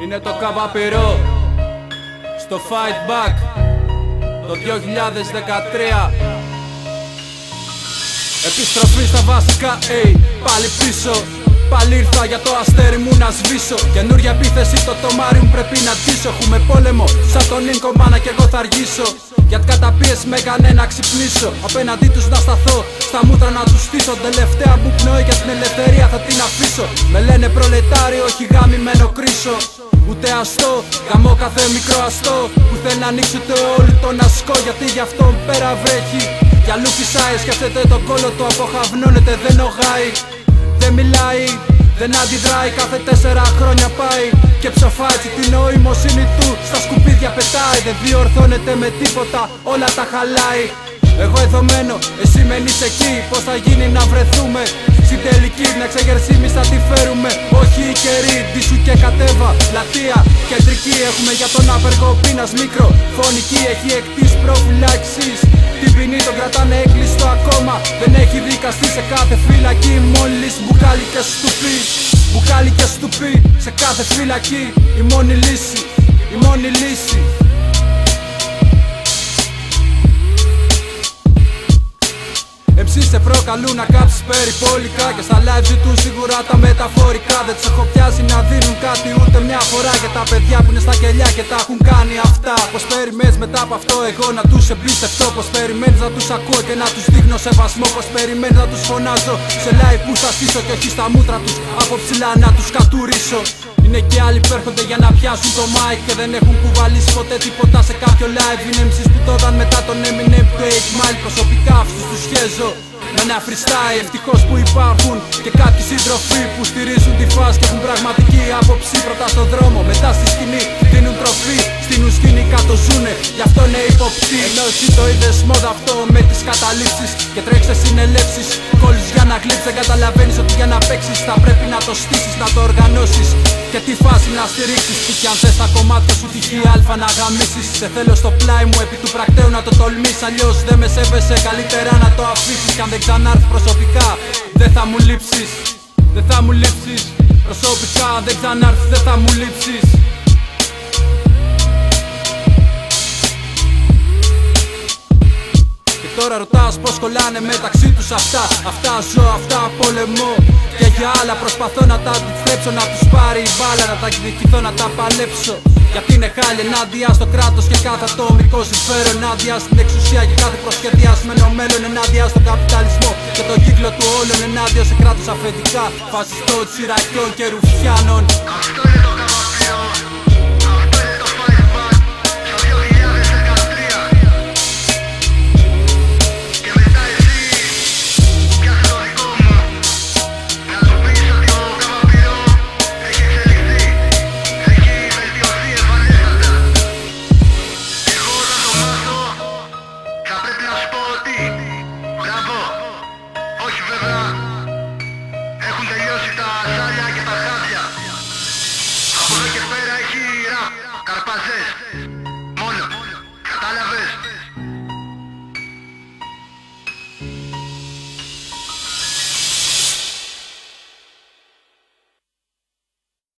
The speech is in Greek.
Είναι το Καβαπυρό στο Fight Back το 2013. Επιστροφή στα βασικά, πάλι πίσω. Πάλι ήρθα για το αστέρι μου να σβήσω. Καινούρια επίθεση το τομάρι μου πρέπει να ντύσω. Έχουμε πόλεμο σαν τον Ίνκο μάνα κι εγώ θα αργήσω. Γιατί καταπίεση με έκανε να ξυπνήσω. Απέναντί τους να σταθώ, στα μούτρα να τους στήσω. Τελευταία μου πνοή για την ελευθερία θα την αφήσω. Με λένε προλετάρι, όχι γαμημένο κρίσο. Ούτε αστό, γαμώ κάθε μικρό αστό που θέλει να ανοίξει το όλο τον ασκό. Γιατί γι' αυτόν πέρα βρέχει. Για αλλού φυσάει, σκέφτεται το κόλλο του, αποχαυνώνεται, δεν ογάει. Δεν μιλάει, δεν αντιδράει, κάθε 4 χρόνια πάει και ψοφάει την νοημοσύνη του, στα σκουπίδια πετάει. Δεν διορθώνεται με τίποτα, όλα τα χαλάει. Εγώ εδώ μένω, εσύ μένεις εκεί. Πώς θα γίνει να βρεθούμε στην τελική, να εξεγερσίμεις θα τη φέρουμε. Όχι οι καιροί, ντύσου και κατέβα, πλατεία, κεντρική. Έχουμε για τον απεργό πείνας μικρό, φωνική. Έχει εκτίσει προφυλάξεις, την ποινή τον κρατάνε έκλειστο ακόμα. Δεν έχει δικαστεί σε κάθε φυλακή. Μόλις μπουκάλι και στουπί, μπουκάλι και στουπί. Σε κάθε φυλακή η μόνη λύση, η μόνη λύση. Εμείς σε προκαλούν να κάψεις περιπόλικα και στα live ζητούν σίγουρα τα μεταφορικά. Δεν τους έχω πιάσει να δίνουν κάτι ούτε μια φορά. Και τα παιδιά που είναι στα κελιά και τα έχουν κάνει αυτά. Πως περιμένεις μετά από αυτό εγώ να τους εμπιστευτώ? Πως περιμένεις να τους ακούω και να τους δείχνω σεβασμό? Πως περιμένεις να τους φωνάζω σε live που θα στήσω και όχι στα μούτρα τους από ψηλά να τους κατουρίσω? Είναι και άλλοι που έρχονται για να πιάσουν το mic και δεν έχουν κουβαλήσει ποτέ τίποτα σε κάποιο live. Είναι MCs που το είδαν μετά τον Eminem του 8 Mile. Προσωπικά αυτούς τους χέζω με ένα freestyle. Ευτυχώς που υπάρχουν και κάποιοι σύντροφοι που στηρίζουν τη φάση και έχουν πραγματική άποψη. Πρώτα στον δρόμο, μετά στη σκηνή δίνουν τροφή. Στην ουσκήνη κάτω ζουνε, γι' αυτό είναι υποπτή. Ενώ εσύ το είδες μόδα αυτό με τις καταλήψεις και τρέχεις σε συνελεύσεις. Κόλλεις για να κλείψεις, δεν καταλαβαίνεις ότι για να παίξεις θα πρέπει να το στήσεις, να το οργανώσεις και τη φάση να στηρίξεις. Και αν θες τα κομμάτια σου τυχή αλφα να γαμίσεις. Σε θέλω στο πλάι μου επί του πρακτέου να το τολμήσεις. Αλλιώς δεν με σέβεσαι, καλύτερα να το αφήσεις. Κι αν δεν ξανάρθεις προσωπικά δεν θα μου λείψεις, δεν θα μου λείψεις. Προσωπικά δεν ξανάρθεις, δεν θα μου λείψεις. Και τώρα ρωτάς πως κολλάνε μεταξύ τους αυτά. Αυτά ζω, αυτά πολεμώ. Και για άλλα προσπαθώ να τα αντιστρέψω, να τους πάρει η μπάλα, να τα εκδικηθώ, να τα παλέψω. Γιατί είναι χάλι ενάντια στο κράτος και κάθε ατομικό συμφέρον, ενάντια στην εξουσία και κάθε προσχεδιασμένο μέλλον, ενάντια στον καπιταλισμό και τον κύκλο του όλων, ενάντια σε κράτος αφεντικά, φασιστό, τσιρακιών και ρουφιάνων. Αυτό είναι το Καβαπυρό, αυτό είναι το Fight Back στο 2013. Και μετά εσύ πιάσε το δικό μου, να του πεις ότι ο Καβαπυρό έχει εξελιχθεί, έχει βελτιωθεί εμφανέστατα. Εγώ όταν το μάθω θα πρέπει να σου πω ότι μπράβο, όχι βέβαια, έχουν τελειώσει τα σάλια και τα χάδια. Από εδώ και πέρα έχει ραπ, καρπαζές, μόνο, κατάλαβες?